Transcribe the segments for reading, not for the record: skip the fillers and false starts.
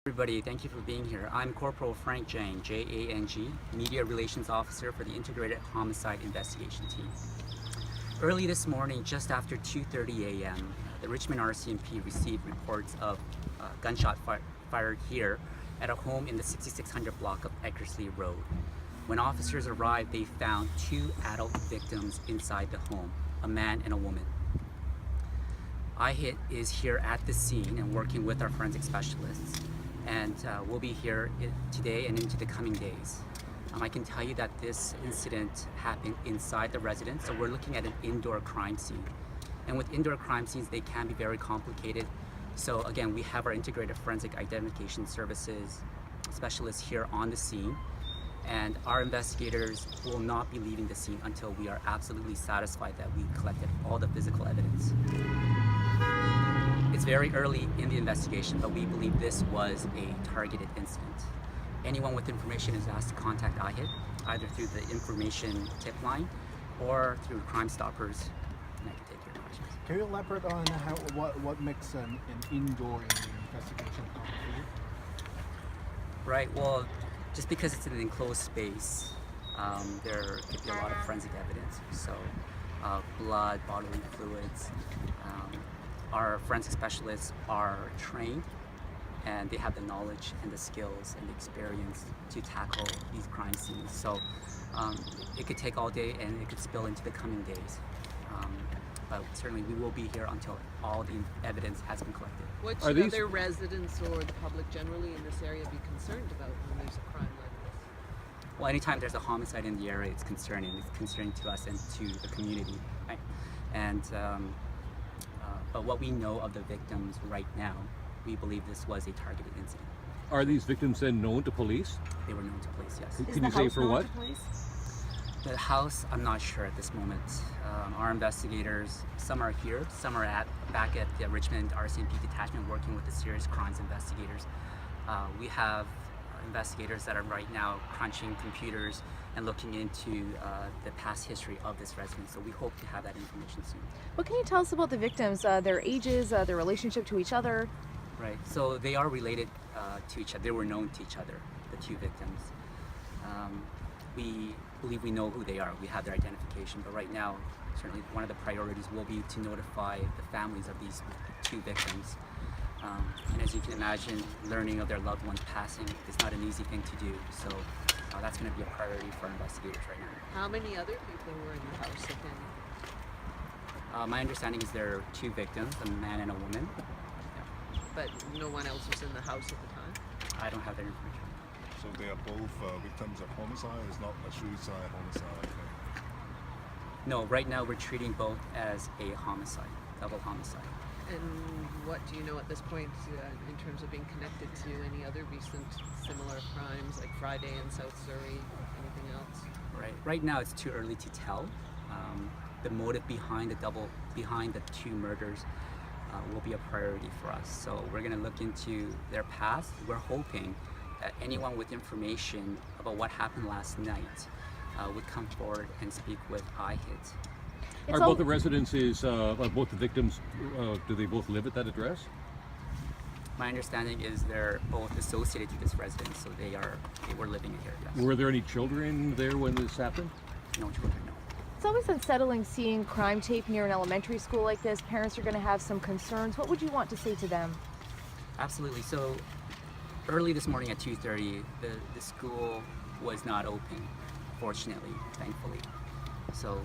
Everybody, thank you for being here. I'm Corporal Frank Jang, Jang, Media Relations Officer for the Integrated Homicide Investigation Team. Early this morning, just after 2:30 a.m., the Richmond RCMP received reports of gunshot fired here at a home in the 6600 block of Eckersley Road. When officers arrived, they found two adult victims inside the home, a man and a woman. IHIT is here at the scene and working with our forensic specialists, and we'll be here today and into the coming days. I can tell you that this incident happened inside the residence, so we're looking at an indoor crime scene. And with indoor crime scenes, they can be very complicated. So again, we have our integrated forensic identification services specialists here on the scene, and our investigators will not be leaving the scene until we are absolutely satisfied that we collected all the physical evidence. It's very early in the investigation, but we believe this was a targeted incident. Anyone with information is asked to contact IHIT, either through the information tip line or through Crime Stoppers, and I can take your questions. Can you elaborate on what makes an indoor investigation complicated? Right, well, just because it's in an enclosed space, there could be a lot of forensic evidence. So blood, bodily fluids. Our forensic specialists are trained, and they have the knowledge and the skills and the experience to tackle these crime scenes. So it could take all day and it could spill into the coming days. But certainly we will be here until all the evidence has been collected. What should other residents or the public generally in this area be concerned about when there's a crime like this? Well, anytime there's a homicide in the area, it's concerning. It's concerning to us and to the community, right? And but what we know of the victims right now, we believe this was a targeted incident. Are these victims then known to police? They were known to police, yes. Can you say for what? The house, I'm not sure at this moment. Our investigators, some are here, some are back at the Richmond RCMP detachment working with the serious crimes investigators. We have investigators that are right now crunching computers and looking into the past history of this residence. So we hope to have that information soon. What can you tell us about the victims, their ages, their relationship to each other? Right, so they are related to each other. They were known to each other, the two victims. We believe we know who they are. We have their identification, but right now, certainly one of the priorities will be to notify the families of these two victims. And as you can imagine, learning of their loved ones passing is not an easy thing to do. So that's going to be a priority for our investigators right now. How many other people were in the house, if any? My understanding is there are two victims, a man and a woman. Yeah. But no one else was in the house at the time? I don't have that information. So they are both victims of homicide? It's not a suicide, homicide? Okay. No, right now we're treating both as a homicide, double homicide. And what do you know at this point in terms of being connected to any other recent similar crimes like Friday in South Surrey, anything else? Right. Right now it's too early to tell. The motive behind the two murders will be a priority for us. So we're going to look into their past. We're hoping that anyone with information about what happened last night would come forward and speak with IHIT. Are both the residences, both the victims, do they both live at that address? My understanding is they're both associated to this residence, so they were living here, yes. Were there any children there when this happened? No children, no. It's always unsettling seeing crime tape near an elementary school like this. Parents are going to have some concerns. What would you want to say to them? Absolutely. So early this morning at 2:30, the school was not open, fortunately, thankfully. So,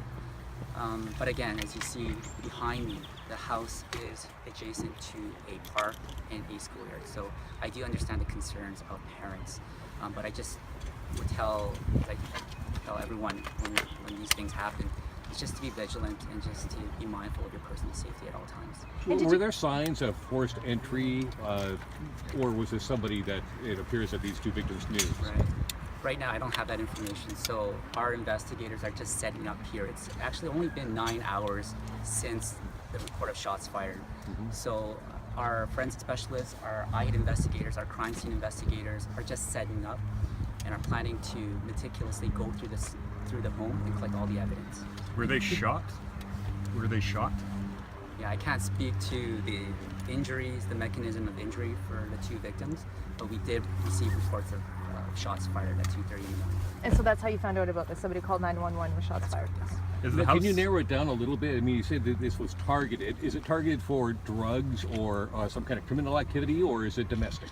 but again, as you see behind me, the house is adjacent to a park and a schoolyard. So I do understand the concerns of parents, but I just would tell everyone when these things happen, is just to be vigilant and just to be mindful of your personal safety at all times. Were there signs of forced entry, or was this somebody that it appears that these two victims knew? Right. Right now, I don't have that information, so our investigators are just setting up here. It's actually only been 9 hours since the report of shots fired. Mm-hmm. So our forensic specialists, our IHIT investigators, our crime scene investigators are just setting up and are planning to meticulously go through the home and collect all the evidence. Were they shot? Were they shot? Yeah, I can't speak to the injuries, the mechanism of injury for the two victims, but we did receive reports of shots fired at 2:30 in the morning. And so that's how you found out about this. Somebody called 911 with shots fired. Yes. Is the Now, house? can you narrow it down a little bit? I mean, you said that this was targeted. Is it targeted for drugs or some kind of criminal activity, or is it domestic?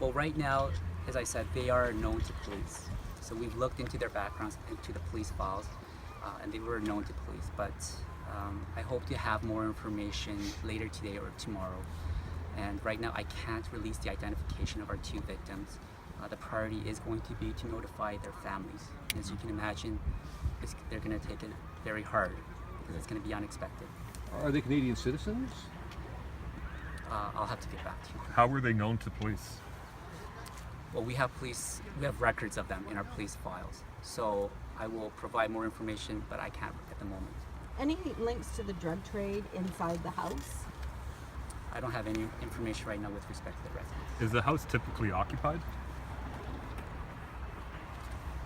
Well, right now, as I said, they are known to police. So we've looked into their backgrounds, into the police files, and they were known to police. But I hope to have more information later today or tomorrow. And right now, I can't release the identification of our two victims. The priority is going to be to notify their families. As you can imagine, they're going to take it very hard because it's going to be unexpected. Are they Canadian citizens? I'll have to get back to you. How were they known to police? Well, we have records of them in our police files. So I will provide more information, but I can't at the moment. Any links to the drug trade inside the house? I don't have any information right now with respect to the residents. Is the house typically occupied?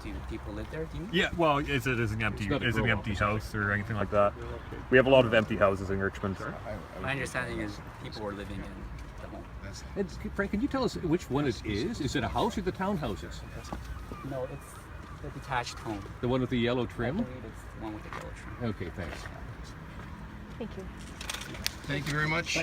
Do people live there? Do you mean? Yeah. Well, is it an empty? not a Is it an grow empty office. house or anything like that? We have a lot of empty houses in Richmond. My understanding is people were living in the home. And Frank, can you tell us which one it is? Is it a house or the townhouses? No, it's the detached home. The one with the yellow I trim? believe it's the one with the yellow trim. Okay, thanks. Thank you. Thank you very much.